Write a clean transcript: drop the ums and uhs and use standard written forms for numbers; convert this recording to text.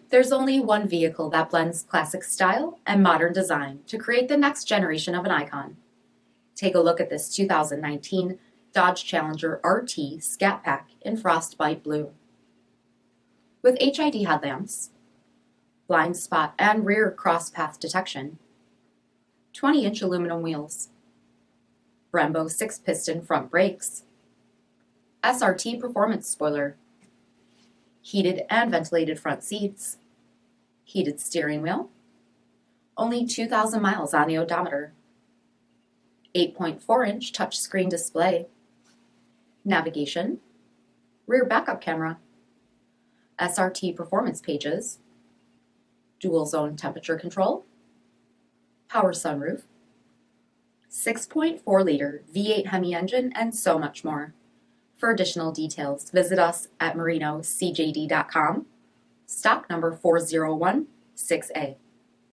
There's only one vehicle that blends classic style and modern design to create the next generation of an icon. Take a look at this 2019 Dodge Challenger RT Scat Pack in Frostbite Blue. With HID headlamps, blind spot and rear cross path detection, 20-inch aluminum wheels, BREMBO 6-piston front brakes, SRT performance spoiler, heated and ventilated front seats, heated steering wheel, only 2,000 miles on the odometer, 8.4-inch touchscreen display, navigation, rear backup camera, SRT performance pages, dual zone temperature control, power sunroof, 6.4-liter V8 HEMI engine, and so much more. For additional details, visit us at marinocjd.com, stock number 4016A.